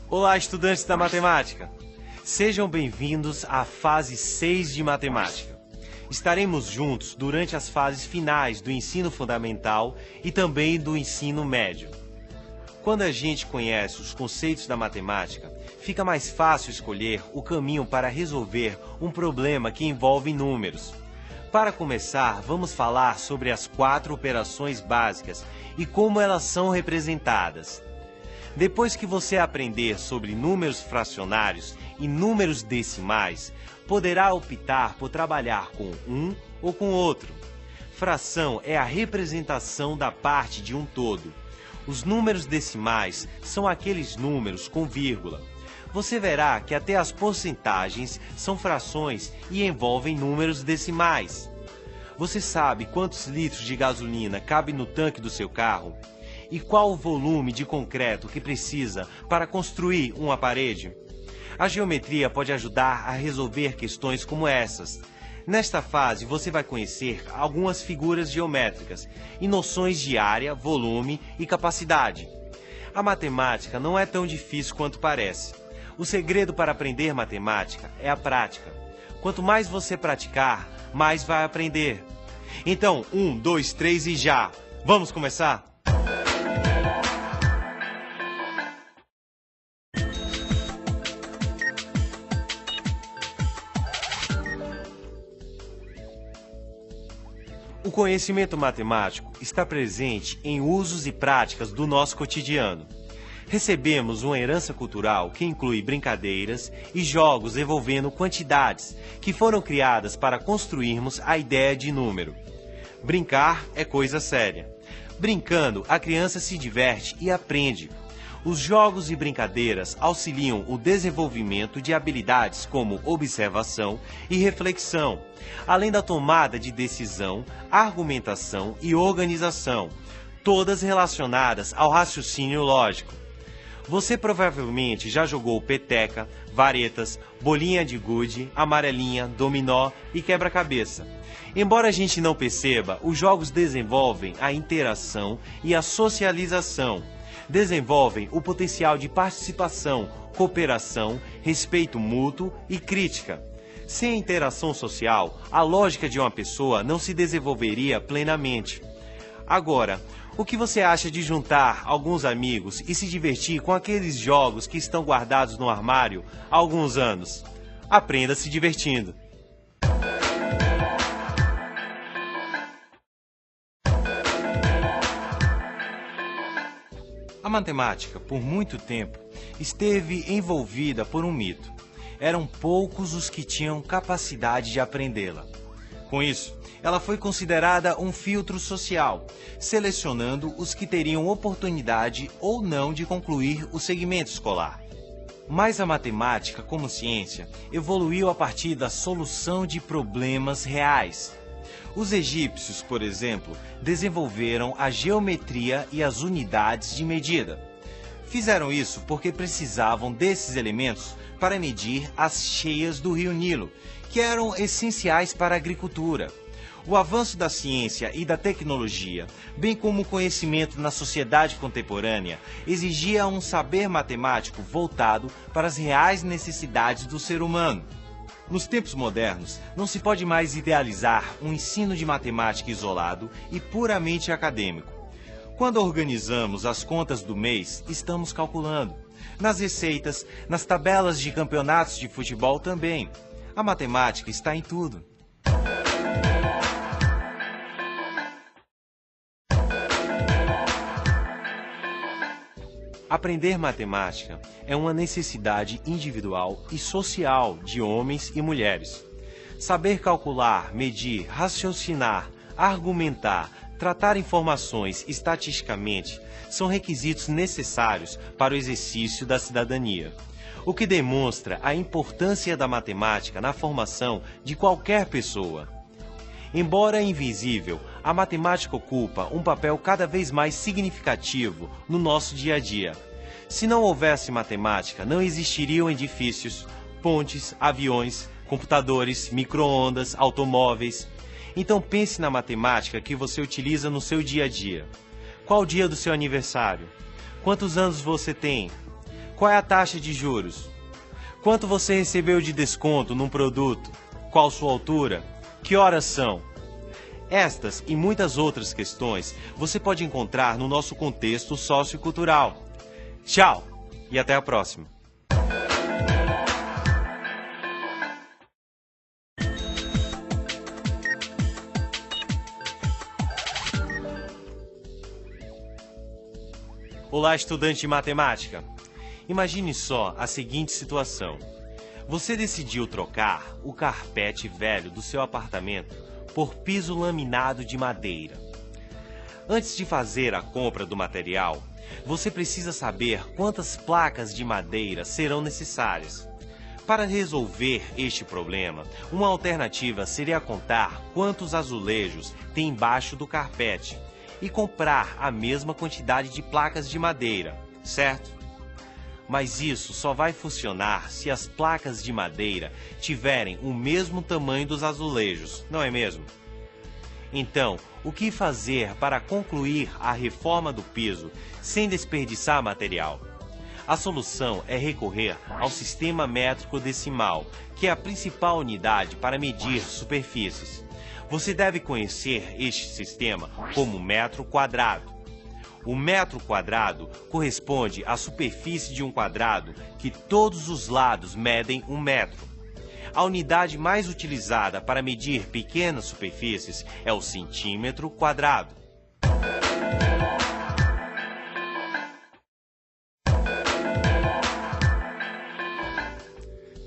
Olá, estudantes da matemática! Sejam bem-vindos à fase 6 de matemática. Estaremos juntos durante as fases finais do ensino fundamental e também do ensino médio. Quando a gente conhece os conceitos da matemática, fica mais fácil escolher o caminho para resolver um problema que envolve números. Para começar, vamos falar sobre as 4 operações básicas e como elas são representadas. Depois que você aprender sobre números fracionários e números decimais, poderá optar por trabalhar com um ou com outro. Fração é a representação da parte de um todo. Os números decimais são aqueles números com vírgula. Você verá que até as porcentagens são frações e envolvem números decimais. Você sabe quantos litros de gasolina cabem no tanque do seu carro? E qual o volume de concreto que precisa para construir uma parede? A geometria pode ajudar a resolver questões como essas. Nesta fase, você vai conhecer algumas figuras geométricas e noções de área, volume e capacidade. A matemática não é tão difícil quanto parece. O segredo para aprender matemática é a prática. Quanto mais você praticar, mais vai aprender. Então, 1, 2, 3 e já! Vamos começar? O conhecimento matemático está presente em usos e práticas do nosso cotidiano. Recebemos uma herança cultural que inclui brincadeiras e jogos envolvendo quantidades que foram criadas para construirmos a ideia de número. Brincar é coisa séria. Brincando, a criança se diverte e aprende. Os jogos e brincadeiras auxiliam o desenvolvimento de habilidades como observação e reflexão, além da tomada de decisão, argumentação e organização, todas relacionadas ao raciocínio lógico. Você provavelmente já jogou peteca, varetas, bolinha de gude, amarelinha, dominó e quebra-cabeça. Embora a gente não perceba, os jogos desenvolvem a interação e a socialização. Desenvolvem o potencial de participação, cooperação, respeito mútuo e crítica. Sem a interação social, a lógica de uma pessoa não se desenvolveria plenamente. Agora, o que você acha de juntar alguns amigos e se divertir com aqueles jogos que estão guardados no armário há alguns anos? Aprenda se divertindo. A matemática, por muito tempo, esteve envolvida por um mito. Eram poucos os que tinham capacidade de aprendê-la. Com isso, ela foi considerada um filtro social, selecionando os que teriam oportunidade ou não de concluir o segmento escolar. Mas a matemática, como ciência, evoluiu a partir da solução de problemas reais. Os egípcios, por exemplo, desenvolveram a geometria e as unidades de medida. Fizeram isso porque precisavam desses elementos para medir as cheias do rio Nilo, que eram essenciais para a agricultura. O avanço da ciência e da tecnologia, bem como o conhecimento na sociedade contemporânea, exigia um saber matemático voltado para as reais necessidades do ser humano. Nos tempos modernos, não se pode mais idealizar um ensino de matemática isolado e puramente acadêmico. Quando organizamos as contas do mês, estamos calculando. Nas receitas, nas tabelas de campeonatos de futebol também. A matemática está em tudo. Aprender matemática é uma necessidade individual e social de homens e mulheres. Saber calcular, medir, raciocinar, argumentar, tratar informações estatisticamente são requisitos necessários para o exercício da cidadania, o que demonstra a importância da matemática na formação de qualquer pessoa. Embora invisível, a matemática ocupa um papel cada vez mais significativo no nosso dia a dia. Se não houvesse matemática, não existiriam edifícios, pontes, aviões, computadores, micro-ondas, automóveis. Então pense na matemática que você utiliza no seu dia a dia. Qual o dia do seu aniversário? Quantos anos você tem? Qual é a taxa de juros? Quanto você recebeu de desconto num produto? Qual sua altura? Que horas são? Estas e muitas outras questões você pode encontrar no nosso contexto sociocultural. Tchau e até a próxima! Olá, estudante de matemática! Imagine só a seguinte situação. Você decidiu trocar o carpete velho do seu apartamento por piso laminado de madeira. Antes de fazer a compra do material, você precisa saber quantas placas de madeira serão necessárias. Para resolver este problema, uma alternativa seria contar quantos azulejos tem embaixo do carpete e comprar a mesma quantidade de placas de madeira, certo? Mas isso só vai funcionar se as placas de madeira tiverem o mesmo tamanho dos azulejos, não é mesmo? Então, o que fazer para concluir a reforma do piso sem desperdiçar material? A solução é recorrer ao sistema métrico decimal, que é a principal unidade para medir superfícies. Você deve conhecer este sistema como metro quadrado. O metro quadrado corresponde à superfície de um quadrado que todos os lados medem 1 metro. A unidade mais utilizada para medir pequenas superfícies é o centímetro quadrado.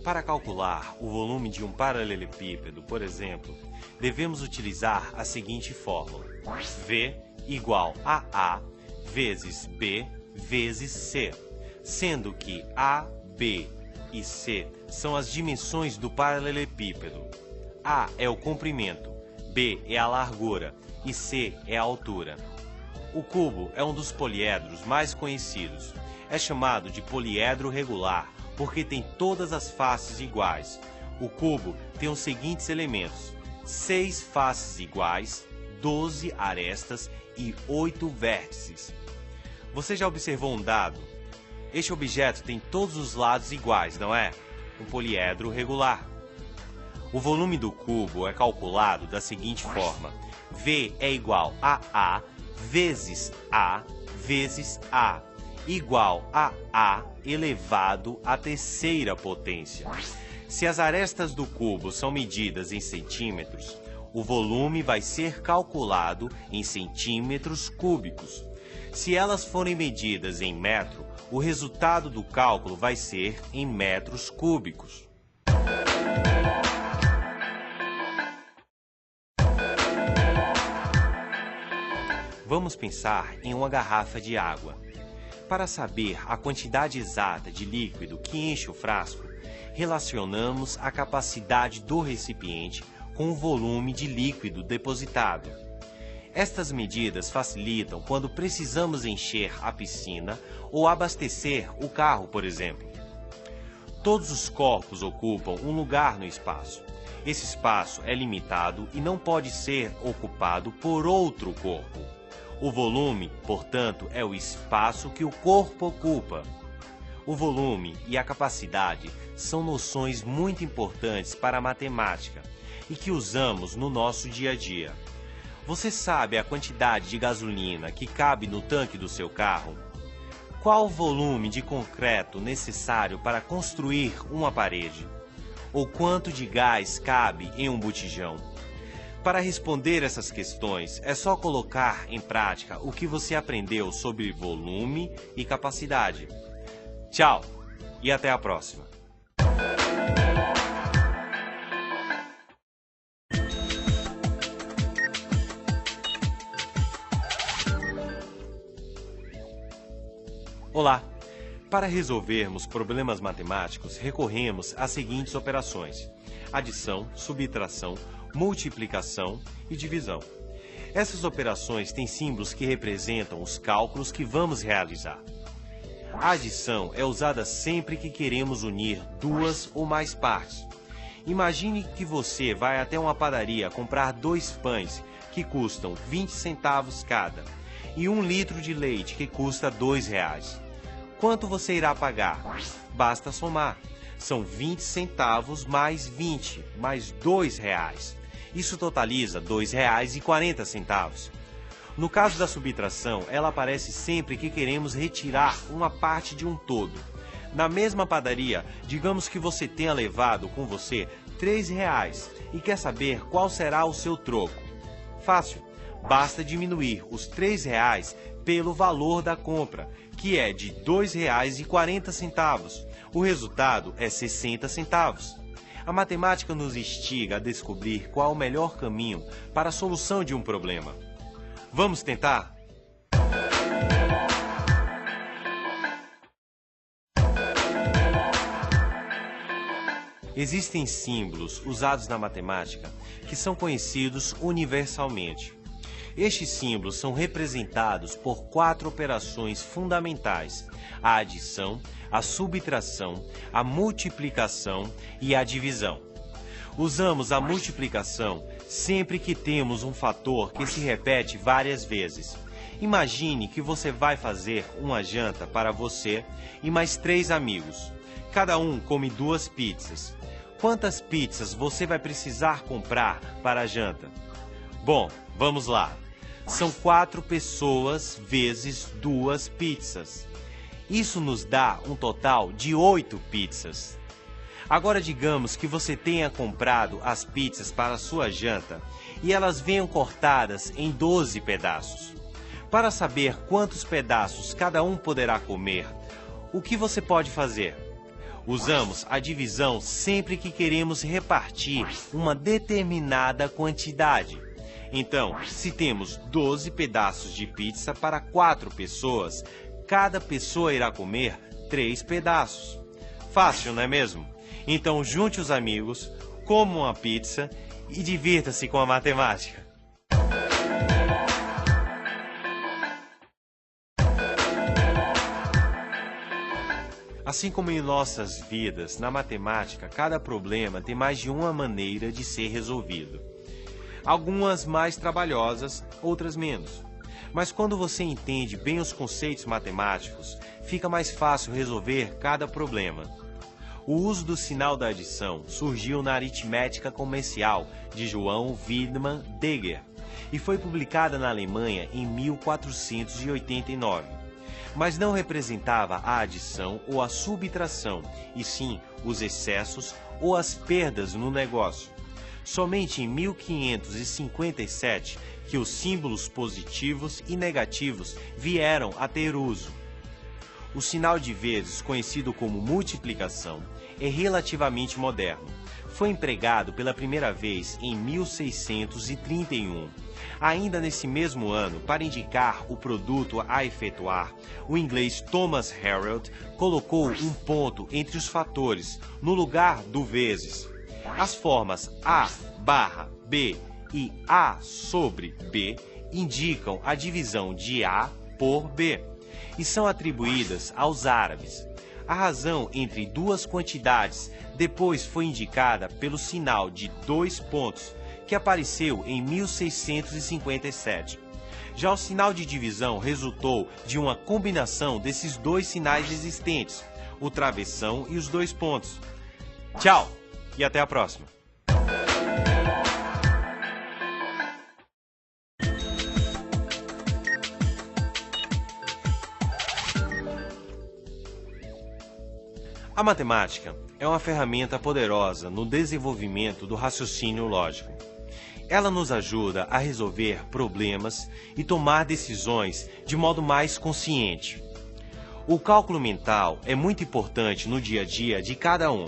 Para calcular o volume de um paralelepípedo, por exemplo, devemos utilizar a seguinte fórmula: V igual a A vezes B vezes C, sendo que A, B e C são as dimensões do paralelepípedo. A é o comprimento, B é a largura e C é a altura. O cubo é um dos poliedros mais conhecidos. É chamado de poliedro regular porque tem todas as faces iguais. O cubo tem os seguintes elementos: 6 faces iguais, 12 arestas e 8 vértices. Você já observou um dado? Este objeto tem todos os lados iguais, não é? Um poliedro regular. O volume do cubo é calculado da seguinte forma: V é igual a A vezes A vezes A, igual a A elevado à terceira potência. Se as arestas do cubo são medidas em centímetros, o volume vai ser calculado em centímetros cúbicos. Se elas forem medidas em metro, o resultado do cálculo vai ser em metros cúbicos. Vamos pensar em uma garrafa de água. Para saber a quantidade exata de líquido que enche o frasco, relacionamos a capacidade do recipiente com o volume de líquido depositado. Estas medidas facilitam quando precisamos encher a piscina ou abastecer o carro, por exemplo. Todos os corpos ocupam um lugar no espaço. Esse espaço é limitado e não pode ser ocupado por outro corpo. O volume, portanto, é o espaço que o corpo ocupa. O volume e a capacidade são noções muito importantes para a matemática e que usamos no nosso dia a dia. Você sabe a quantidade de gasolina que cabe no tanque do seu carro? Qual o volume de concreto necessário para construir uma parede? Ou quanto de gás cabe em um botijão? Para responder essas questões, é só colocar em prática o que você aprendeu sobre volume e capacidade. Tchau e até a próxima! Olá! Para resolvermos problemas matemáticos, recorremos às seguintes operações: adição, subtração, multiplicação e divisão. Essas operações têm símbolos que representam os cálculos que vamos realizar. A adição é usada sempre que queremos unir duas ou mais partes. Imagine que você vai até uma padaria comprar 2 pães que custam 20 centavos cada e 1 litro de leite que custa R$ 2. Quanto você irá pagar? Basta somar. São 20 centavos mais 20, mais R$2. Isso totaliza R$2,40. No caso da subtração, ela aparece sempre que queremos retirar uma parte de um todo. Na mesma padaria, digamos que você tenha levado com você R$3 e quer saber qual será o seu troco. Fácil, basta diminuir os R$3 pelo valor da compra, que é de R$2,40. O resultado é 60 centavos. A matemática nos instiga a descobrir qual o melhor caminho para a solução de um problema. Vamos tentar? Existem símbolos usados na matemática que são conhecidos universalmente. Estes símbolos são representados por 4 operações fundamentais: a adição, a subtração, a multiplicação e a divisão. Usamos a multiplicação sempre que temos um fator que se repete várias vezes. Imagine que você vai fazer uma janta para você e mais 3 amigos. Cada um come 2 pizzas. Quantas pizzas você vai precisar comprar para a janta? Bom, vamos lá. São 4 pessoas vezes 2 pizzas. Isso nos dá um total de 8 pizzas. Agora digamos que você tenha comprado as pizzas para a sua janta e elas venham cortadas em 12 pedaços. Para saber quantos pedaços cada um poderá comer, o que você pode fazer? Usamos a divisão sempre que queremos repartir uma determinada quantidade. Então, se temos 12 pedaços de pizza para 4 pessoas, cada pessoa irá comer 3 pedaços. Fácil, não é mesmo? Então, junte os amigos, coma uma pizza e divirta-se com a matemática. Assim como em nossas vidas, na matemática, cada problema tem mais de uma maneira de ser resolvido. Algumas mais trabalhosas, outras menos. Mas quando você entende bem os conceitos matemáticos, fica mais fácil resolver cada problema. O uso do sinal da adição surgiu na aritmética comercial de Johann Wiedemann Degger e foi publicada na Alemanha em 1489. Mas não representava a adição ou a subtração, e sim os excessos ou as perdas no negócio. Somente em 1557 que os símbolos positivos e negativos vieram a ter uso. O sinal de vezes, conhecido como multiplicação, é relativamente moderno. Foi empregado pela primeira vez em 1631. Ainda nesse mesmo ano, para indicar o produto a efetuar, o inglês Thomas Harrod colocou um ponto entre os fatores, no lugar do vezes. As formas A barra B e A sobre B indicam a divisão de A por B e são atribuídas aos árabes. A razão entre duas quantidades depois foi indicada pelo sinal de 2 pontos, que apareceu em 1657. Já o sinal de divisão resultou de uma combinação desses 2 sinais existentes, o travessão e os 2 pontos. Tchau e até a próxima! A matemática é uma ferramenta poderosa no desenvolvimento do raciocínio lógico. Ela nos ajuda a resolver problemas e tomar decisões de modo mais consciente. O cálculo mental é muito importante no dia a dia de cada um.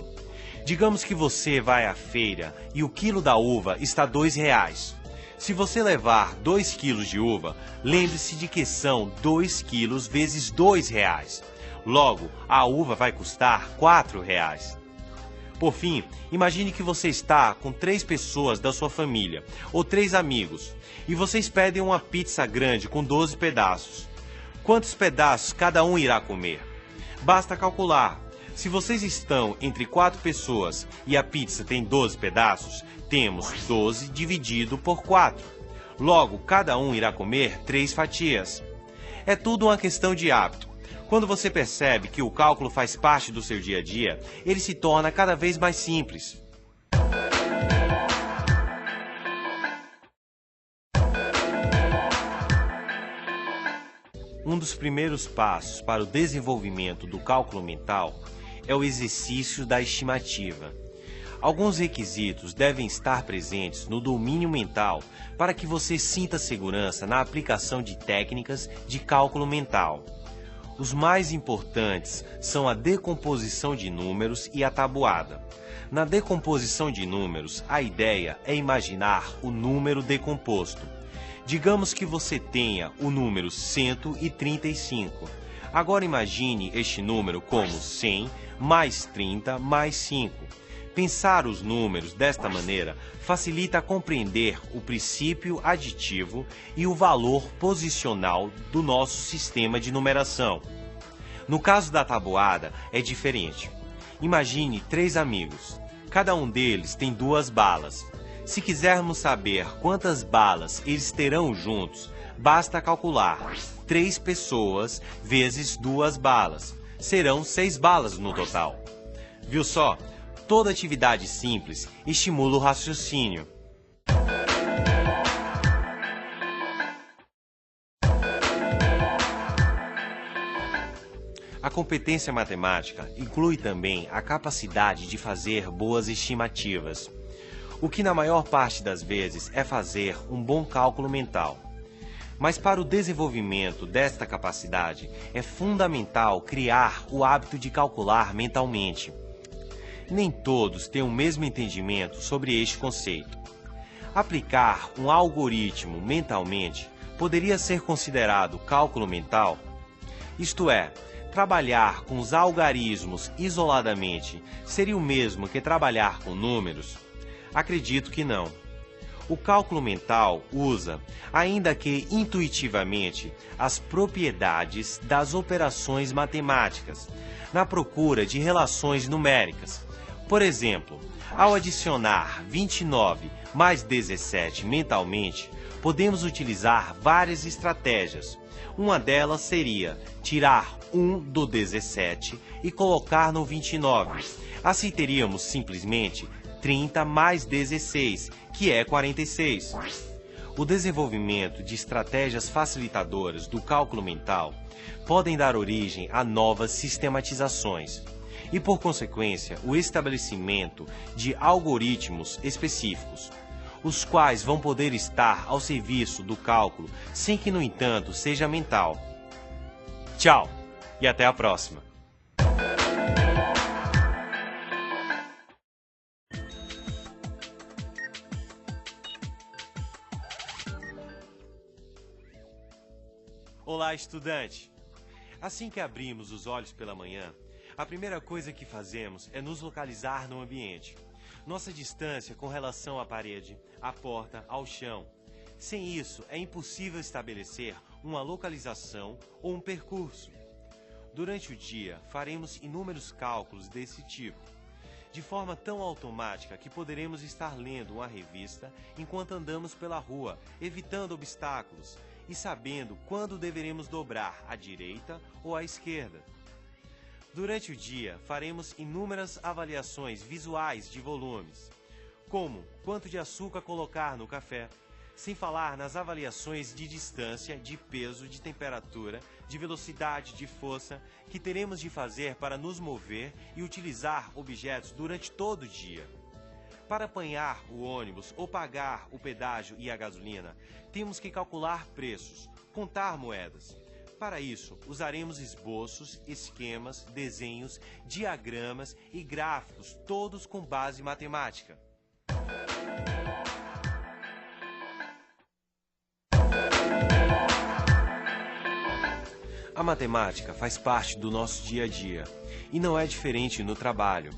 Digamos que você vai à feira e o quilo da uva está R$2. Se você levar 2 quilos de uva, lembre-se de que são 2 quilos vezes R$2. Logo, a uva vai custar R$4. Por fim, imagine que você está com 3 pessoas da sua família, ou 3 amigos, e vocês pedem uma pizza grande com 12 pedaços. Quantos pedaços cada um irá comer? Basta calcular. Se vocês estão entre 4 pessoas e a pizza tem 12 pedaços, temos 12 dividido por 4. Logo, cada um irá comer 3 fatias. É tudo uma questão de hábito. Quando você percebe que o cálculo faz parte do seu dia a dia, ele se torna cada vez mais simples. Um dos primeiros passos para o desenvolvimento do cálculo mental é o exercício da estimativa. Alguns requisitos devem estar presentes no domínio mental para que você sinta segurança na aplicação de técnicas de cálculo mental. Os mais importantes são a decomposição de números e a tabuada. Na decomposição de números, a ideia é imaginar o número decomposto. Digamos que você tenha o número 135. Agora imagine este número como 100 mais 30 mais 5. Pensar os números desta maneira facilita compreender o princípio aditivo e o valor posicional do nosso sistema de numeração. No caso da tabuada, é diferente. Imagine 3 amigos. Cada um deles tem 2 balas. Se quisermos saber quantas balas eles terão juntos, basta calcular 3 pessoas vezes 2 balas. Serão 6 balas no total. Viu só? Toda atividade simples estimula o raciocínio. A competência matemática inclui também a capacidade de fazer boas estimativas, o que na maior parte das vezes é fazer um bom cálculo mental. Mas para o desenvolvimento desta capacidade é fundamental criar o hábito de calcular mentalmente. Nem todos têm o mesmo entendimento sobre este conceito. Aplicar um algoritmo mentalmente poderia ser considerado cálculo mental? Isto é, trabalhar com os algarismos isoladamente seria o mesmo que trabalhar com números? Acredito que não. O cálculo mental usa, ainda que intuitivamente, as propriedades das operações matemáticas, na procura de relações numéricas. Por exemplo, ao adicionar 29 mais 17 mentalmente, podemos utilizar várias estratégias. Uma delas seria tirar 1 do 17 e colocar no 29. Assim teríamos simplesmente 30 mais 16, que é 46. O desenvolvimento de estratégias facilitadoras do cálculo mental podem dar origem a novas sistematizações e, por consequência, o estabelecimento de algoritmos específicos, os quais vão poder estar ao serviço do cálculo sem que, no entanto, seja mental. Tchau e até a próxima! Olá, estudante! Assim que abrimos os olhos pela manhã, a primeira coisa que fazemos é nos localizar no ambiente. Nossa distância com relação à parede, à porta, ao chão. Sem isso, é impossível estabelecer uma localização ou um percurso. Durante o dia, faremos inúmeros cálculos desse tipo, de forma tão automática que poderemos estar lendo uma revista enquanto andamos pela rua, evitando obstáculos e sabendo quando deveremos dobrar à direita ou à esquerda. Durante o dia, faremos inúmeras avaliações visuais de volumes, como quanto de açúcar colocar no café, sem falar nas avaliações de distância, de peso, de temperatura, de velocidade, de força, que teremos de fazer para nos mover e utilizar objetos durante todo o dia. Para apanhar o ônibus ou pagar o pedágio e a gasolina, temos que calcular preços, contar moedas. Para isso, usaremos esboços, esquemas, desenhos, diagramas e gráficos, todos com base matemática. A matemática faz parte do nosso dia a dia e não é diferente no trabalho.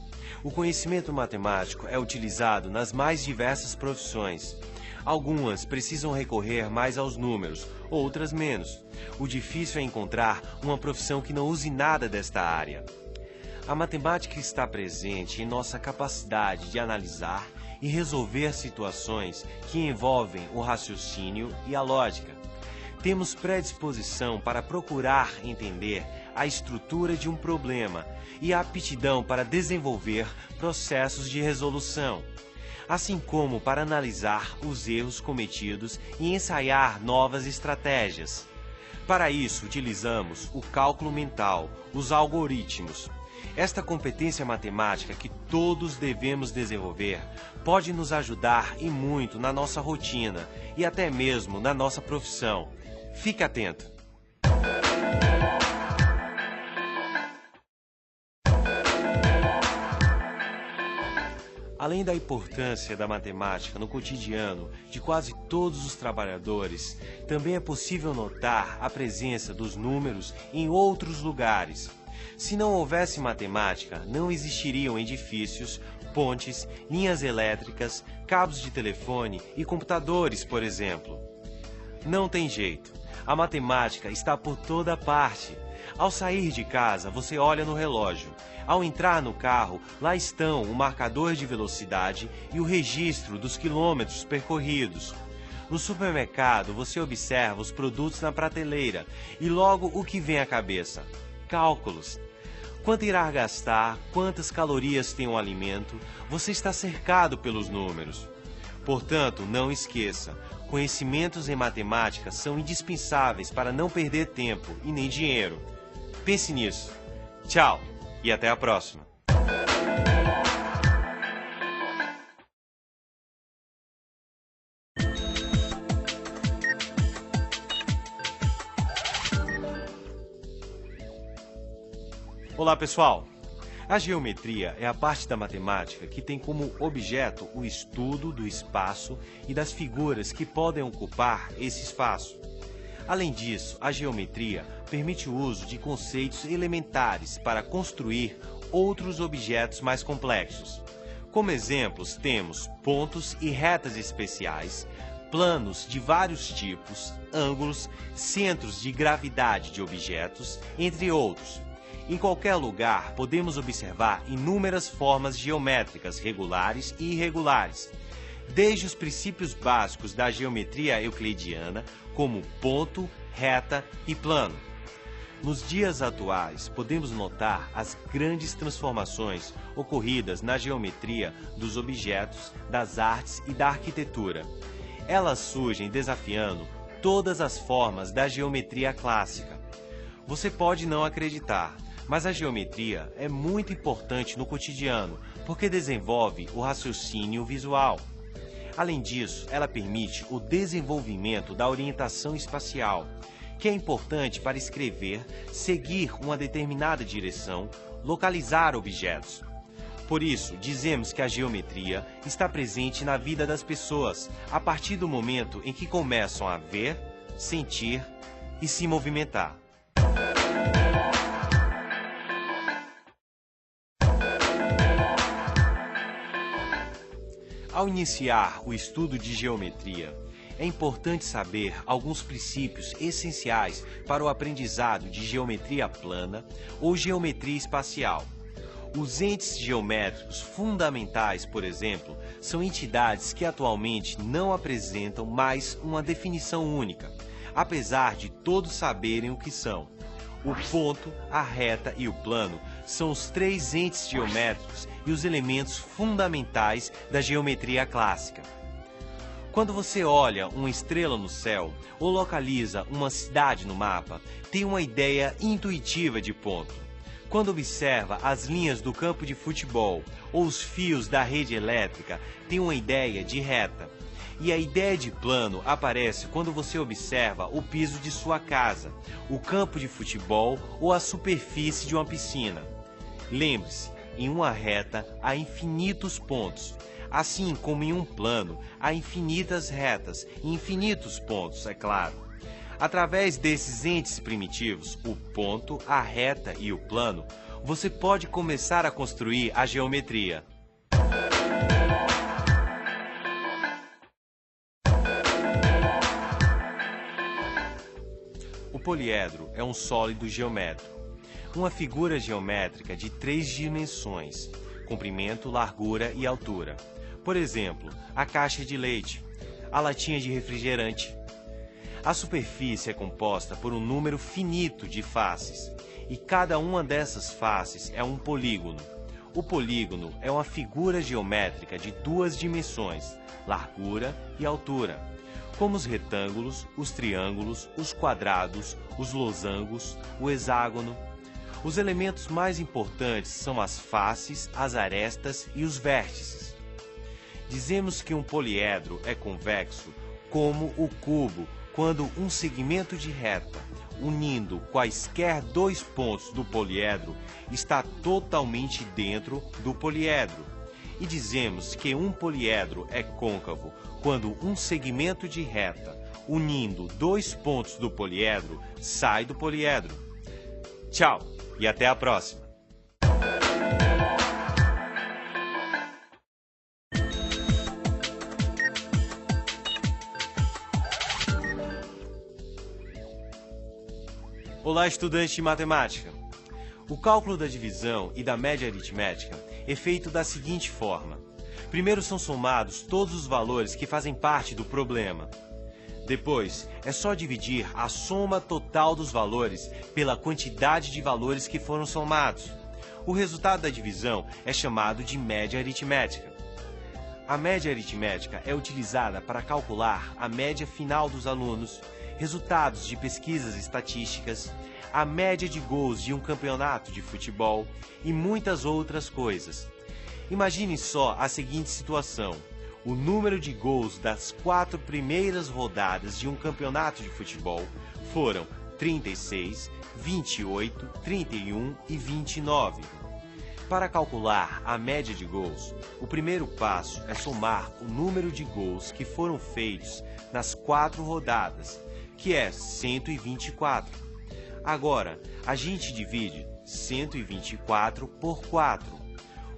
O conhecimento matemático é utilizado nas mais diversas profissões. Algumas precisam recorrer mais aos números, outras menos. O difícil é encontrar uma profissão que não use nada desta área. A matemática está presente em nossa capacidade de analisar e resolver situações que envolvem o raciocínio e a lógica. Temos predisposição para procurar entender a estrutura de um problema e a aptidão para desenvolver processos de resolução, assim como para analisar os erros cometidos e ensaiar novas estratégias. Para isso, utilizamos o cálculo mental, os algoritmos. Esta competência matemática que todos devemos desenvolver pode nos ajudar e muito na nossa rotina e até mesmo na nossa profissão. Fique atento! Além da importância da matemática no cotidiano de quase todos os trabalhadores, também é possível notar a presença dos números em outros lugares. Se não houvesse matemática, não existiriam edifícios, pontes, linhas elétricas, cabos de telefone e computadores, por exemplo. Não tem jeito. A matemática está por toda parte. Ao sair de casa, você olha no relógio. Ao entrar no carro, lá estão o marcador de velocidade e o registro dos quilômetros percorridos. No supermercado, você observa os produtos na prateleira e logo o que vem à cabeça? Cálculos. Quanto irá gastar, quantas calorias tem um alimento, você está cercado pelos números. Portanto, não esqueça, conhecimentos em matemática são indispensáveis para não perder tempo e nem dinheiro. Pense nisso. Tchau e até a próxima. Olá, pessoal! A geometria é a parte da matemática que tem como objeto o estudo do espaço e das figuras que podem ocupar esse espaço. Além disso, a geometria permite o uso de conceitos elementares para construir outros objetos mais complexos. Como exemplos, temos pontos e retas especiais, planos de vários tipos, ângulos, centros de gravidade de objetos, entre outros. Em qualquer lugar, podemos observar inúmeras formas geométricas regulares e irregulares, desde os princípios básicos da geometria euclidiana, como ponto, reta e plano. Nos dias atuais, podemos notar as grandes transformações ocorridas na geometria dos objetos, das artes e da arquitetura. Elas surgem desafiando todas as formas da geometria clássica. Você pode não acreditar, mas a geometria é muito importante no cotidiano, porque desenvolve o raciocínio visual. Além disso, ela permite o desenvolvimento da orientação espacial, que é importante para escrever, seguir uma determinada direção, localizar objetos. Por isso, dizemos que a geometria está presente na vida das pessoas a partir do momento em que começam a ver, sentir e se movimentar. Ao iniciar o estudo de geometria, é importante saber alguns princípios essenciais para o aprendizado de geometria plana ou geometria espacial. Os entes geométricos fundamentais, por exemplo, são entidades que atualmente não apresentam mais uma definição única, apesar de todos saberem o que são. O ponto, a reta e o plano são os três entes geométricos e os elementos fundamentais da geometria clássica. Quando você olha uma estrela no céu ou localiza uma cidade no mapa, tem uma ideia intuitiva de ponto. Quando observa as linhas do campo de futebol ou os fios da rede elétrica, tem uma ideia de reta. E a ideia de plano aparece quando você observa o piso de sua casa, o campo de futebol ou a superfície de uma piscina. Lembre-se, em uma reta há infinitos pontos, assim como em um plano há infinitas retas e infinitos pontos, é claro. Através desses entes primitivos, o ponto, a reta e o plano, você pode começar a construir a geometria. O poliedro é um sólido geométrico, uma figura geométrica de 3 dimensões, comprimento, largura e altura. Por exemplo, a caixa de leite, a latinha de refrigerante. A superfície é composta por um número finito de faces, e cada uma dessas faces é um polígono. O polígono é uma figura geométrica de duas dimensões, largura e altura, como os retângulos, os triângulos, os quadrados, os losangos, o hexágono. Os elementos mais importantes são as faces, as arestas e os vértices. Dizemos que um poliedro é convexo como o cubo, quando um segmento de reta, unindo quaisquer dois pontos do poliedro, está totalmente dentro do poliedro. E dizemos que um poliedro é côncavo quando um segmento de reta, unindo dois pontos do poliedro, sai do poliedro. Tchau e até a próxima! Olá, estudante de matemática! O cálculo da divisão e da média aritmética é feito da seguinte forma. Primeiro são somados todos os valores que fazem parte do problema. Depois, é só dividir a soma total dos valores pela quantidade de valores que foram somados. O resultado da divisão é chamado de média aritmética. A média aritmética é utilizada para calcular a média final dos alunos, resultados de pesquisas estatísticas, a média de gols de um campeonato de futebol e muitas outras coisas. Imagine só a seguinte situação: o número de gols das 4 primeiras rodadas de um campeonato de futebol foram 36, 28, 31 e 29. Para calcular a média de gols, o primeiro passo é somar o número de gols que foram feitos nas 4 rodadas, que é 124. Agora, a gente divide 124 por 4.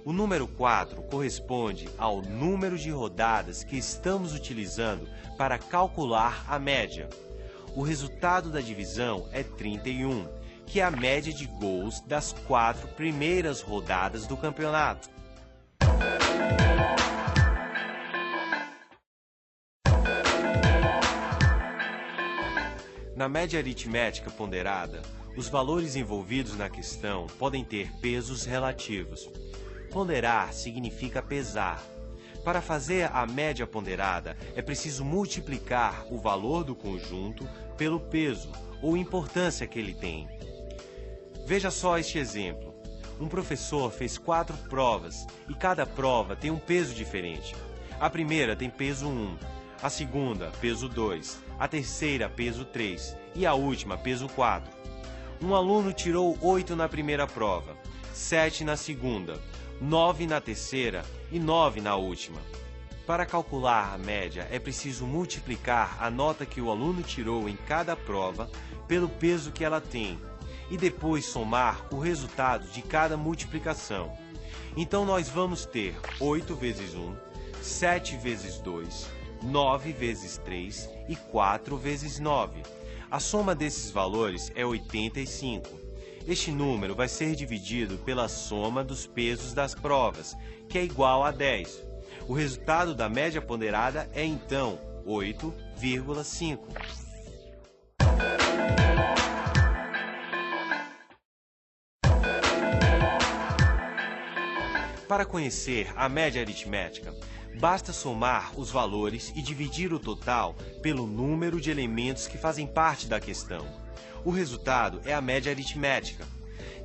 O número 4 corresponde ao número de rodadas que estamos utilizando para calcular a média. O resultado da divisão é 31, que é a média de gols das 4 primeiras rodadas do campeonato. Na média aritmética ponderada, os valores envolvidos na questão podem ter pesos relativos. Ponderar significa pesar. Para fazer a média ponderada, é preciso multiplicar o valor do conjunto pelo peso ou importância que ele tem. Veja só este exemplo. Um professor fez 4 provas e cada prova tem um peso diferente. A primeira tem peso 1, a segunda, peso 2, a terceira, peso 3 e a última, peso 4. Um aluno tirou 8 na primeira prova, 7 na segunda, 9 na terceira e 9 na última. Para calcular a média, é preciso multiplicar a nota que o aluno tirou em cada prova pelo peso que ela tem e depois somar o resultado de cada multiplicação. Então nós vamos ter 8 vezes 1, 7 vezes 2, 9 vezes 3 e 4 vezes 9. A soma desses valores é 85. Este número vai ser dividido pela soma dos pesos das provas, que é igual a 10. O resultado da média ponderada é então 8,5. Para conhecer a média aritmética, basta somar os valores e dividir o total pelo número de elementos que fazem parte da questão. O resultado é a média aritmética.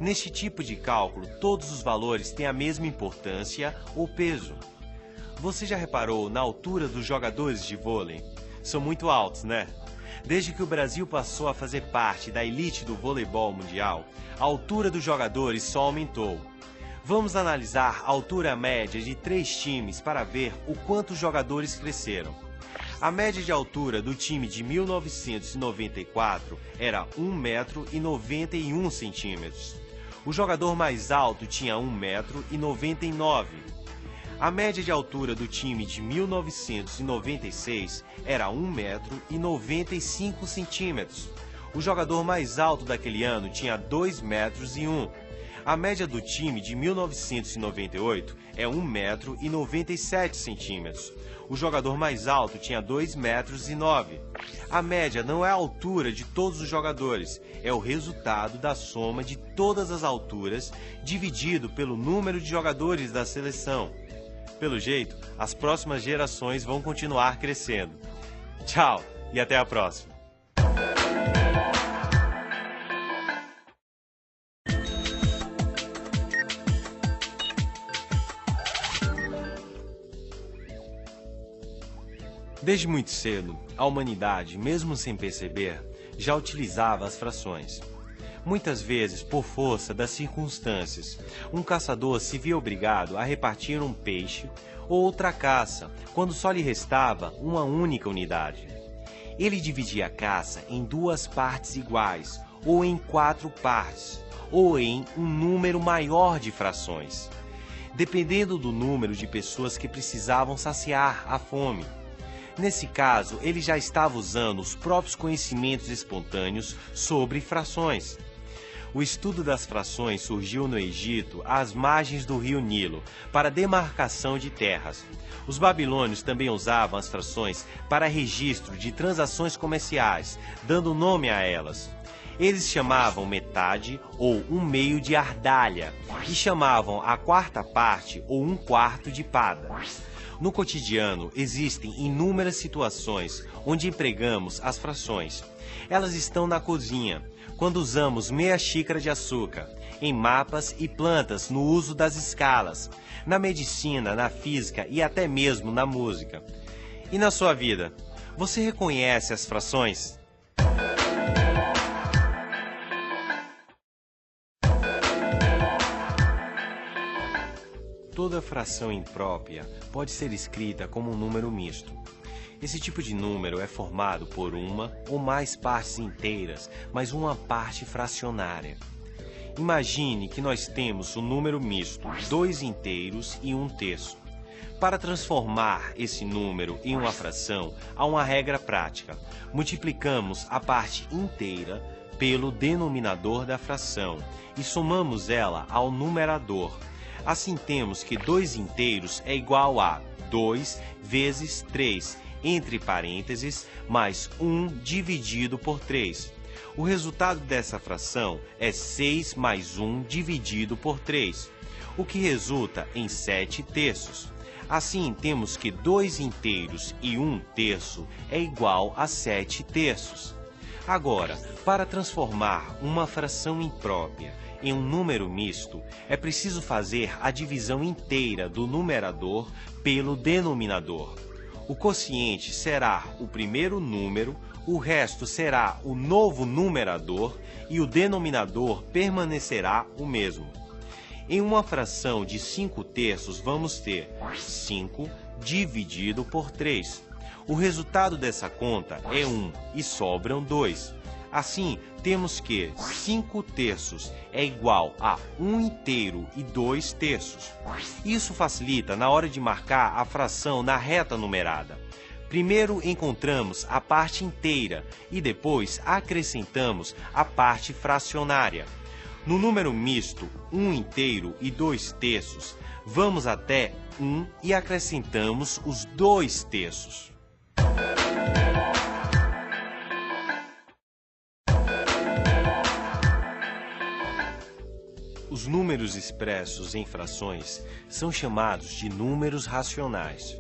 Neste tipo de cálculo, todos os valores têm a mesma importância ou peso. Você já reparou na altura dos jogadores de vôlei? São muito altos, né? Desde que o Brasil passou a fazer parte da elite do voleibol mundial, a altura dos jogadores só aumentou. Vamos analisar a altura média de 3 times para ver o quanto os jogadores cresceram. A média de altura do time de 1994 era 1,91 m. O jogador mais alto tinha 1,99 m. A média de altura do time de 1996 era 1,95 m. O jogador mais alto daquele ano tinha 2,01 m. A média do time de 1998 é 1,97 m. O jogador mais alto tinha 2,09 m. A média não é a altura de todos os jogadores, é o resultado da soma de todas as alturas dividido pelo número de jogadores da seleção. Pelo jeito, as próximas gerações vão continuar crescendo. Tchau e até a próxima! Desde muito cedo, a humanidade, mesmo sem perceber, já utilizava as frações. Muitas vezes, por força das circunstâncias, um caçador se via obrigado a repartir um peixe ou outra caça, quando só lhe restava uma única unidade. Ele dividia a caça em 2 partes iguais, ou em 4 partes, ou em um número maior de frações, dependendo do número de pessoas que precisavam saciar a fome. Nesse caso, ele já estava usando os próprios conhecimentos espontâneos sobre frações. O estudo das frações surgiu no Egito, às margens do rio Nilo, para demarcação de terras. Os babilônios também usavam as frações para registro de transações comerciais, dando nome a elas. Eles chamavam metade ou 1/2 de ardalha e chamavam a 4ª parte ou 1/4 de pada. No cotidiano, existem inúmeras situações onde empregamos as frações. Elas estão na cozinha, quando usamos meia xícara de açúcar, em mapas e plantas no uso das escalas, na medicina, na física e até mesmo na música. E na sua vida, você reconhece as frações? Toda fração imprópria pode ser escrita como um número misto. Esse tipo de número é formado por uma ou mais partes inteiras, mais uma parte fracionária. Imagine que nós temos um número misto, 2 inteiros e 1/3. Para transformar esse número em uma fração, há uma regra prática. Multiplicamos a parte inteira pelo denominador da fração e somamos ela ao numerador. Assim temos que 2 inteiros é igual a 2 vezes 3, entre parênteses, mais 1 dividido por 3. O resultado dessa fração é 6 mais 1 dividido por 3, o que resulta em 7/3. Assim, temos que 2 inteiros e 1/3 é igual a 7/3. Agora, para transformar uma fração imprópria em um número misto, é preciso fazer a divisão inteira do numerador pelo denominador. O quociente será o primeiro número, o resto será o novo numerador e o denominador permanecerá o mesmo. Em uma fração de 5/3, vamos ter 5 dividido por 3. O resultado dessa conta é 1 e sobram 2. Assim, temos que 5/3 é igual a 1 inteiro e 2/3. Isso facilita na hora de marcar a fração na reta numerada. Primeiro encontramos a parte inteira e depois acrescentamos a parte fracionária. No número misto 1 inteiro e 2/3, vamos até 1 e acrescentamos os 2/3. Os números expressos em frações são chamados de números racionais.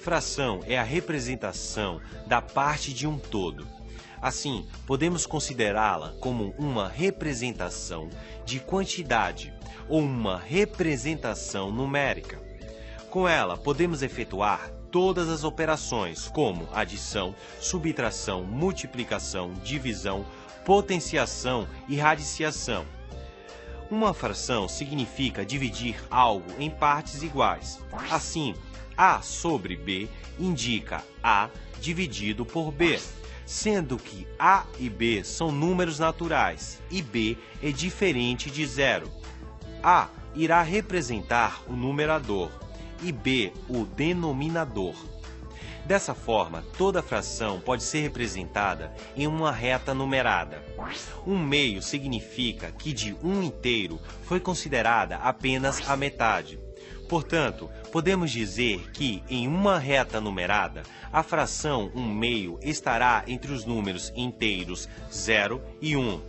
Fração é a representação da parte de um todo. Assim, podemos considerá-la como uma representação de quantidade ou uma representação numérica. Com ela, podemos efetuar todas as operações, como adição, subtração, multiplicação, divisão, potenciação e radiciação. Uma fração significa dividir algo em partes iguais. Assim, A sobre B indica A dividido por B, sendo que A e B são números naturais e B é diferente de zero. A irá representar o numerador e B o denominador. Dessa forma, toda fração pode ser representada em uma reta numerada. 1/2 significa que de 1 inteiro foi considerada apenas a metade. Portanto, podemos dizer que, em uma reta numerada, a fração 1/2 estará entre os números inteiros 0 e 1.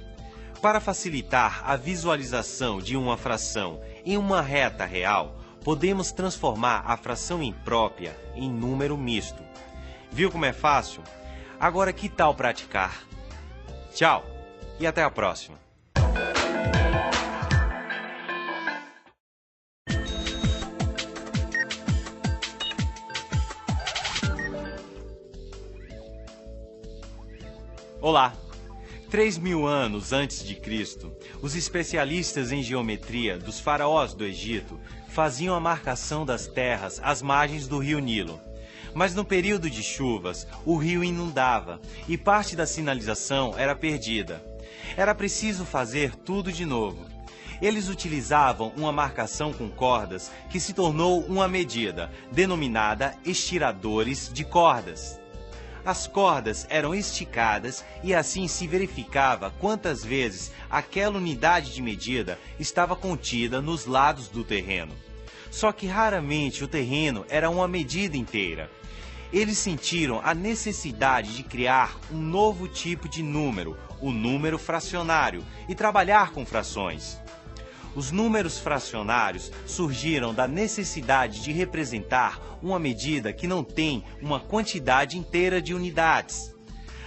Para facilitar a visualização de uma fração em uma reta real, podemos transformar a fração imprópria em número misto. Viu como é fácil? Agora que tal praticar? Tchau e até a próxima! Olá! 3.000 anos antes de Cristo, os especialistas em geometria dos faraós do Egito faziam a marcação das terras às margens do rio Nilo. Mas no período de chuvas, o rio inundava e parte da sinalização era perdida. Era preciso fazer tudo de novo. Eles utilizavam uma marcação com cordas que se tornou uma medida, denominada estiradores de cordas. As cordas eram esticadas e assim se verificava quantas vezes aquela unidade de medida estava contida nos lados do terreno. Só que raramente o terreno era uma medida inteira. Eles sentiram a necessidade de criar um novo tipo de número, o número fracionário, e trabalhar com frações. Os números fracionários surgiram da necessidade de representar uma medida que não tem uma quantidade inteira de unidades.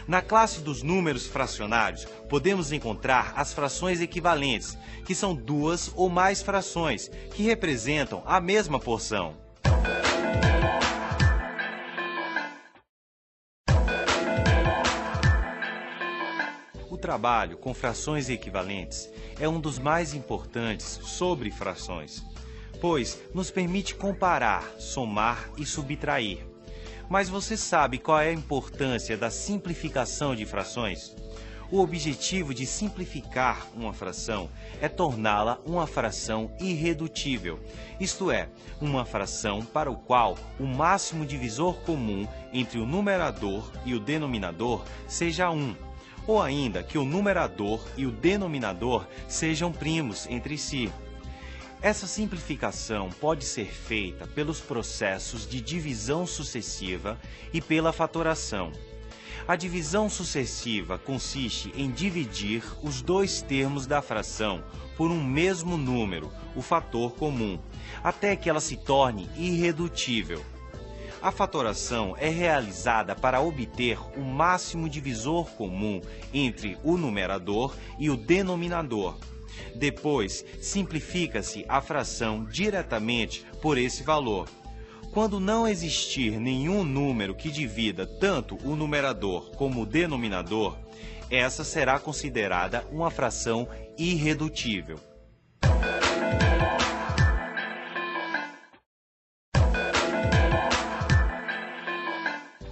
Na classe dos números fracionários, podemos encontrar as frações equivalentes, que são duas ou mais frações, que representam a mesma porção. O trabalho com frações equivalentes é um dos mais importantes sobre frações, pois nos permite comparar, somar e subtrair. Mas você sabe qual é a importância da simplificação de frações? O objetivo de simplificar uma fração é torná-la uma fração irredutível, isto é, uma fração para o qual o máximo divisor comum entre o numerador e o denominador seja 1. Ou ainda que o numerador e o denominador sejam primos entre si. Essa simplificação pode ser feita pelos processos de divisão sucessiva e pela fatoração. A divisão sucessiva consiste em dividir os dois termos da fração por um mesmo número, o fator comum, até que ela se torne irredutível. A fatoração é realizada para obter o máximo divisor comum entre o numerador e o denominador. Depois, simplifica-se a fração diretamente por esse valor. Quando não existir nenhum número que divida tanto o numerador como o denominador, essa será considerada uma fração irredutível.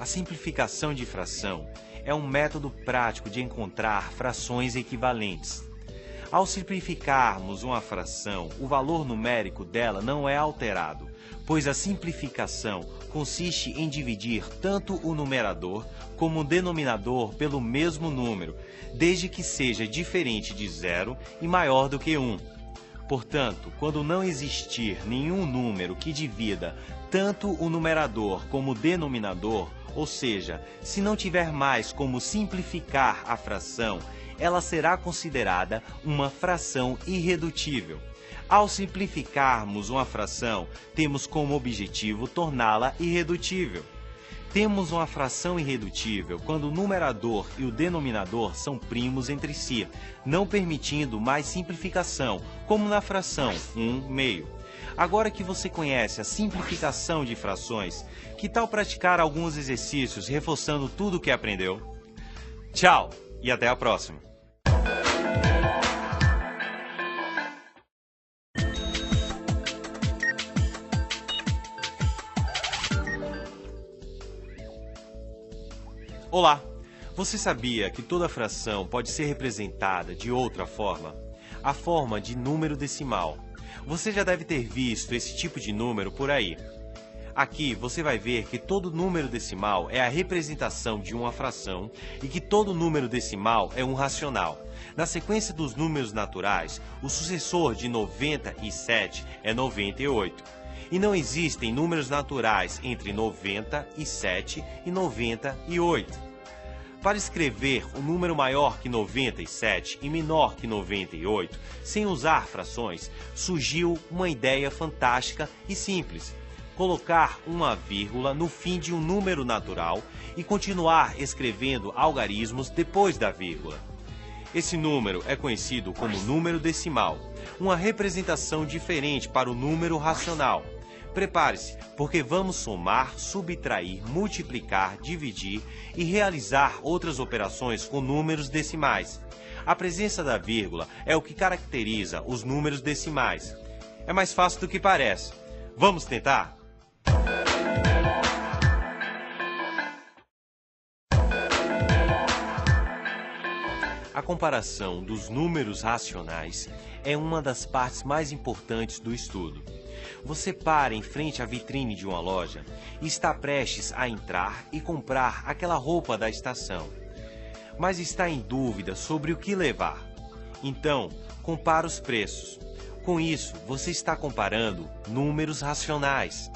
A simplificação de fração é um método prático de encontrar frações equivalentes. Ao simplificarmos uma fração, o valor numérico dela não é alterado, pois a simplificação consiste em dividir tanto o numerador como o denominador pelo mesmo número, desde que seja diferente de 0 e maior do que 1. Portanto, quando não existir nenhum número que divida tanto o numerador como o denominador, ou seja, se não tiver mais como simplificar a fração, ela será considerada uma fração irredutível. Ao simplificarmos uma fração, temos como objetivo torná-la irredutível. Temos uma fração irredutível quando o numerador e o denominador são primos entre si, não permitindo mais simplificação, como na fração 1/2. Agora que você conhece a simplificação de frações, que tal praticar alguns exercícios reforçando tudo o que aprendeu? Tchau e até a próxima! Olá! Você sabia que toda fração pode ser representada de outra forma? A forma de número decimal. Você já deve ter visto esse tipo de número por aí. Aqui você vai ver que todo número decimal é a representação de uma fração e que todo número decimal é um racional. Na sequência dos números naturais, o sucessor de 97 é 98. E não existem números naturais entre 97 e 98. Para escrever um número maior que 97 e menor que 98, sem usar frações, surgiu uma ideia fantástica e simples: colocar uma vírgula no fim de um número natural e continuar escrevendo algarismos depois da vírgula. Esse número é conhecido como número decimal, uma representação diferente para o número racional. Prepare-se, porque vamos somar, subtrair, multiplicar, dividir e realizar outras operações com números decimais. A presença da vírgula é o que caracteriza os números decimais. É mais fácil do que parece. Vamos tentar? A comparação dos números racionais é uma das partes mais importantes do estudo. Você para em frente à vitrine de uma loja e está prestes a entrar e comprar aquela roupa da estação, mas está em dúvida sobre o que levar. Então, compara os preços. Com isso, você está comparando números racionais.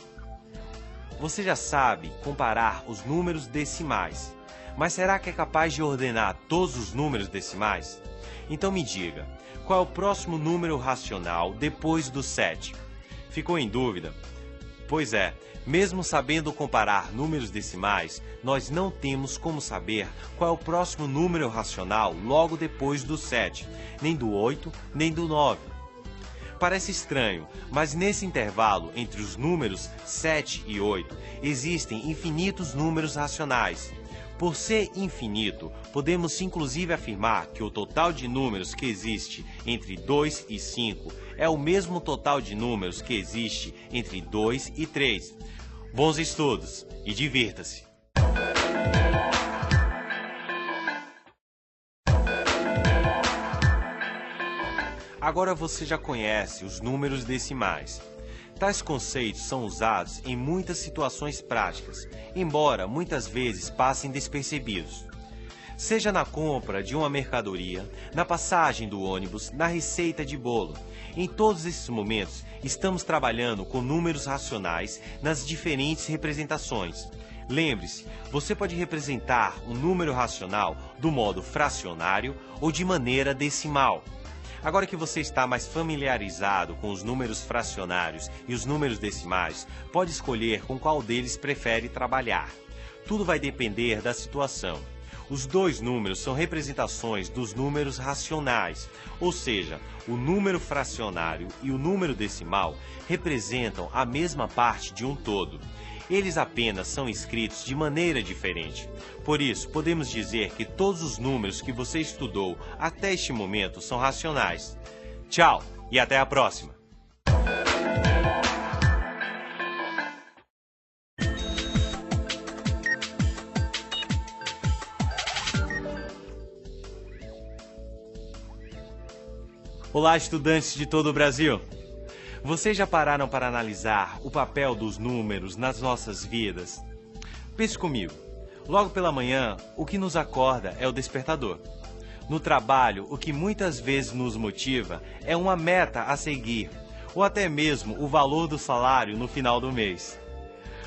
Você já sabe comparar os números decimais, mas será que é capaz de ordenar todos os números decimais? Então me diga, qual é o próximo número racional depois do 7? Ficou em dúvida? Pois é, mesmo sabendo comparar números decimais, nós não temos como saber qual é o próximo número racional logo depois do 7, nem do 8, nem do 9. Parece estranho, mas nesse intervalo entre os números 7 e 8, existem infinitos números racionais. Por ser infinito, podemos inclusive afirmar que o total de números que existe entre 2 e 5 é o mesmo total de números que existe entre 2 e 3. Bons estudos e divirta-se! Agora você já conhece os números decimais. Tais conceitos são usados em muitas situações práticas, embora muitas vezes passem despercebidos. Seja na compra de uma mercadoria, na passagem do ônibus, na receita de bolo. Em todos esses momentos, estamos trabalhando com números racionais nas diferentes representações. Lembre-se, você pode representar um número racional do modo fracionário ou de maneira decimal. Agora que você está mais familiarizado com os números fracionários e os números decimais, pode escolher com qual deles prefere trabalhar. Tudo vai depender da situação. Os dois números são representações dos números racionais, ou seja, o número fracionário e o número decimal representam a mesma parte de um todo. Eles apenas são escritos de maneira diferente. Por isso, podemos dizer que todos os números que você estudou até este momento são racionais. Tchau e até a próxima! Olá, estudantes de todo o Brasil! Vocês já pararam para analisar o papel dos números nas nossas vidas? Pense comigo. Logo pela manhã, o que nos acorda é o despertador. No trabalho, o que muitas vezes nos motiva é uma meta a seguir, ou até mesmo o valor do salário no final do mês.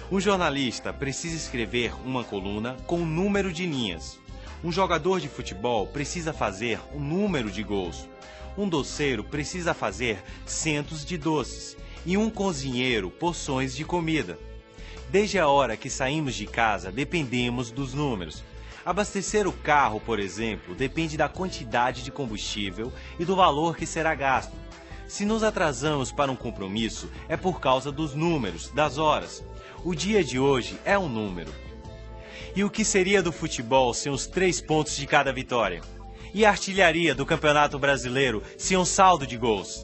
Um jornalista precisa escrever uma coluna com um número de linhas. Um jogador de futebol precisa fazer um número de gols. Um doceiro precisa fazer centos de doces e um cozinheiro porções de comida. Desde a hora que saímos de casa, dependemos dos números. Abastecer o carro, por exemplo, depende da quantidade de combustível e do valor que será gasto. Se nos atrasamos para um compromisso, é por causa dos números, das horas. O dia de hoje é um número. E o que seria do futebol sem os 3 pontos de cada vitória? E a artilharia do Campeonato Brasileiro sem um saldo de gols?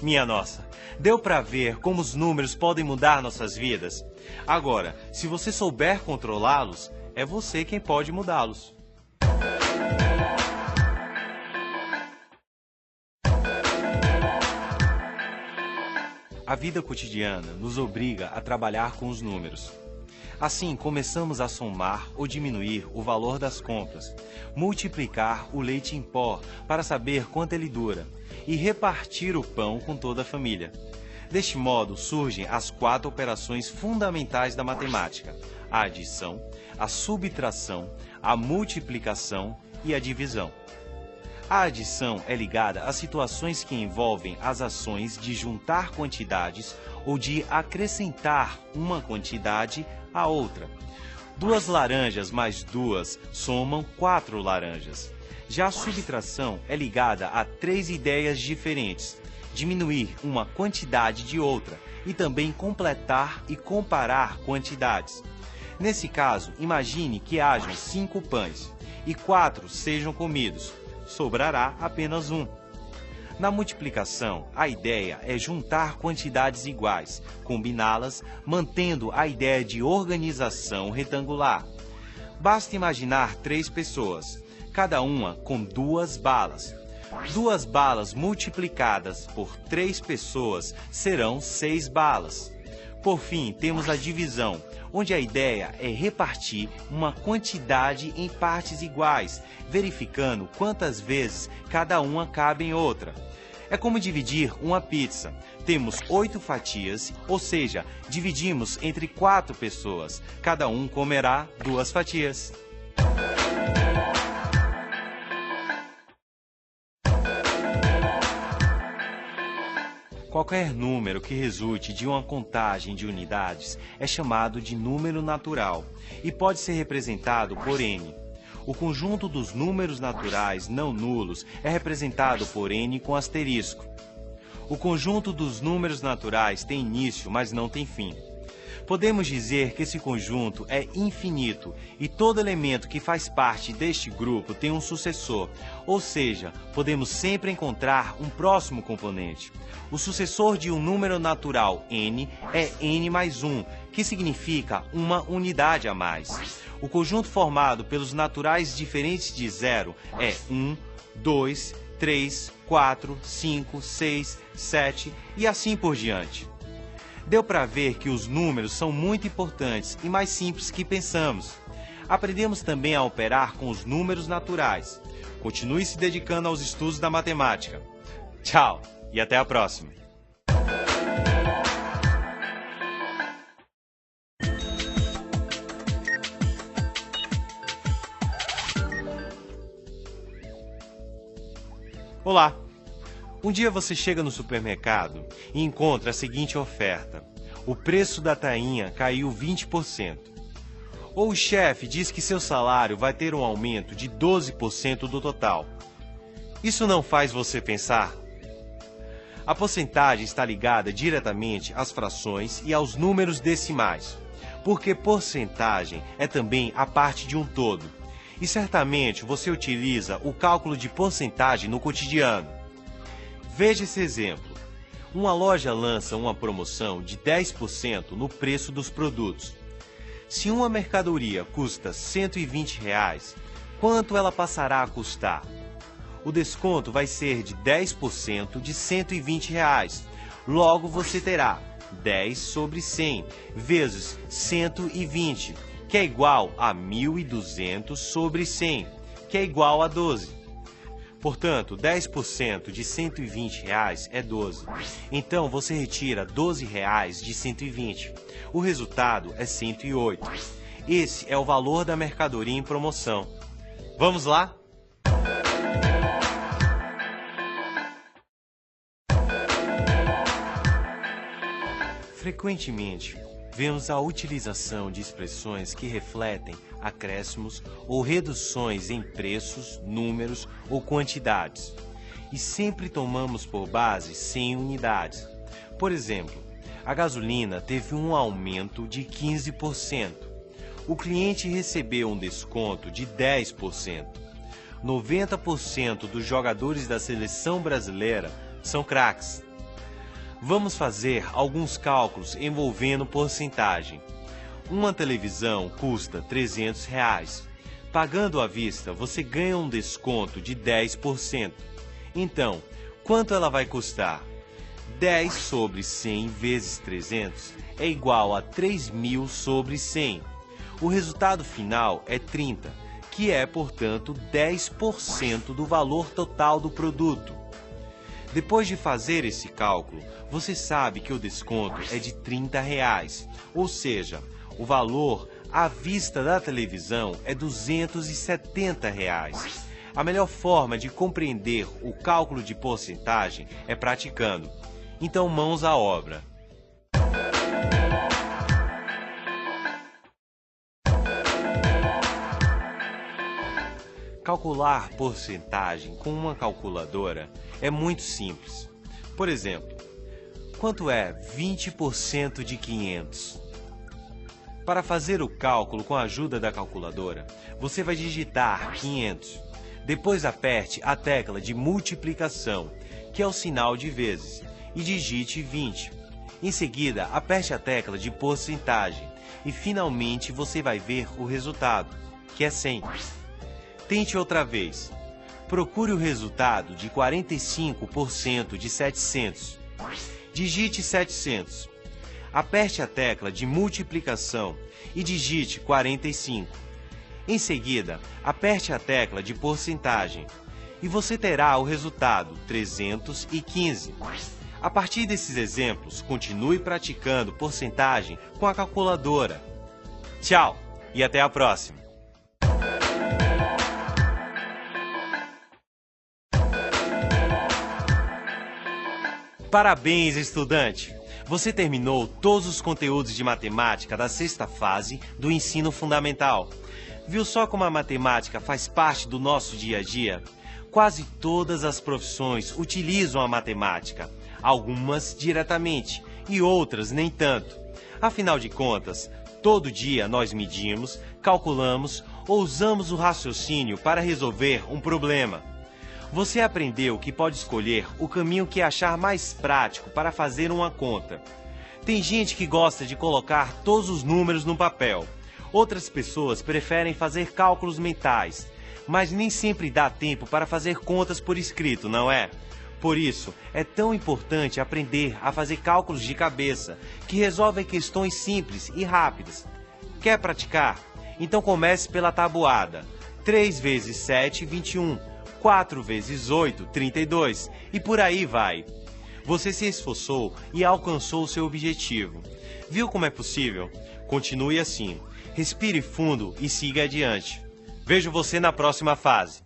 Minha nossa, deu para ver como os números podem mudar nossas vidas? Agora, se você souber controlá-los, é você quem pode mudá-los. A a vida cotidiana nos obriga a trabalhar com os números. Assim, começamos a somar ou diminuir o valor das compras, multiplicar o leite em pó para saber quanto ele dura e repartir o pão com toda a família. Deste modo, surgem as 4 operações fundamentais da matemática: a adição, a subtração, a multiplicação e a divisão. A adição é ligada a situações que envolvem as ações de juntar quantidades ou de acrescentar uma quantidade à outra. 2 laranjas mais 2 somam 4 laranjas. Já a subtração é ligada a 3 ideias diferentes: diminuir uma quantidade de outra e também completar e comparar quantidades. Nesse caso, imagine que hajam 5 pães e 4 sejam comidos. Sobrará apenas 1. Na multiplicação, a ideia é juntar quantidades iguais, combiná-las, mantendo a ideia de organização retangular. Basta imaginar 3 pessoas, cada uma com 2 balas. 2 balas multiplicadas por 3 pessoas serão 6 balas. Por fim, temos a divisão, onde a ideia é repartir uma quantidade em partes iguais, verificando quantas vezes cada uma cabe em outra. É como dividir uma pizza. Temos 8 fatias, ou seja, dividimos entre 4 pessoas. Cada um comerá 2 fatias. Qualquer número que resulte de uma contagem de unidades é chamado de número natural e pode ser representado por n. O conjunto dos números naturais não nulos é representado por n com asterisco. O conjunto dos números naturais tem início, mas não tem fim. Podemos dizer que esse conjunto é infinito e todo elemento que faz parte deste grupo tem um sucessor, ou seja, podemos sempre encontrar um próximo componente. O sucessor de um número natural n é n mais 1, que significa uma unidade a mais. O conjunto formado pelos naturais diferentes de zero é 1, 2, 3, 4, 5, 6, 7 e assim por diante. Deu para ver que os números são muito importantes e mais simples que pensamos. Aprendemos também a operar com os números naturais. Continue se dedicando aos estudos da matemática. Tchau e até a próxima! Olá! Um dia você chega no supermercado e encontra a seguinte oferta: o preço da tainha caiu 20%. Ou o chefe diz que seu salário vai ter um aumento de 12% do total. Isso não faz você pensar? A porcentagem está ligada diretamente às frações e aos números decimais, porque porcentagem é também a parte de um todo. E certamente você utiliza o cálculo de porcentagem no cotidiano. Veja esse exemplo. Uma loja lança uma promoção de 10% no preço dos produtos. Se uma mercadoria custa R$ 120, quanto ela passará a custar? O desconto vai ser de 10% de R$ 120. Logo você terá 10 sobre 100 vezes 120, que é igual a 1.200 sobre 100, que é igual a 12. Portanto, 10% de R$ 120 é 12. Então, você retira R$ 12 de 120. O resultado é 108. Esse é o valor da mercadoria em promoção. Vamos lá? Frequentemente, vemos a utilização de expressões que refletem acréscimos ou reduções em preços, números ou quantidades. E sempre tomamos por base 100 unidades. Por exemplo, a gasolina teve um aumento de 15%. O cliente recebeu um desconto de 10%. 90% dos jogadores da seleção brasileira são craques. Vamos fazer alguns cálculos envolvendo porcentagem. Uma televisão custa R$ 300. Pagando à vista, você ganha um desconto de 10%. Então, quanto ela vai custar? 10 sobre 100 vezes 300 é igual a 3.000 sobre 100. O resultado final é 30, que é, portanto, 10% do valor total do produto. Depois de fazer esse cálculo, você sabe que o desconto é de R$30, ou seja, o valor à vista da televisão é R$270. A melhor forma de compreender o cálculo de porcentagem é praticando. Então, mãos à obra. Calcular porcentagem com uma calculadora é muito simples. Por exemplo, quanto é 20% de 500? Para fazer o cálculo com a ajuda da calculadora, você vai digitar 500. Depois aperte a tecla de multiplicação, que é o sinal de vezes, e digite 20. Em seguida, aperte a tecla de porcentagem e finalmente você vai ver o resultado, que é 100. Tente outra vez. Procure o resultado de 45% de 700. Digite 700. Aperte a tecla de multiplicação e digite 45. Em seguida, aperte a tecla de porcentagem e você terá o resultado 315. A partir desses exemplos, continue praticando porcentagem com a calculadora. Tchau e até a próxima! Parabéns, estudante! Você terminou todos os conteúdos de matemática da sexta fase do ensino fundamental. Viu só como a matemática faz parte do nosso dia a dia? Quase todas as profissões utilizam a matemática, algumas diretamente e outras nem tanto. Afinal de contas, todo dia nós medimos, calculamos ou usamos o raciocínio para resolver um problema. Você aprendeu que pode escolher o caminho que achar mais prático para fazer uma conta. Tem gente que gosta de colocar todos os números no papel. Outras pessoas preferem fazer cálculos mentais, mas nem sempre dá tempo para fazer contas por escrito, não é? Por isso, é tão importante aprender a fazer cálculos de cabeça, que resolvem questões simples e rápidas. Quer praticar? Então comece pela tabuada. 3 vezes 7, 21. 4 vezes 8, 32. E por aí vai. Você se esforçou e alcançou o seu objetivo. Viu como é possível? Continue assim. Respire fundo e siga adiante. Vejo você na próxima fase.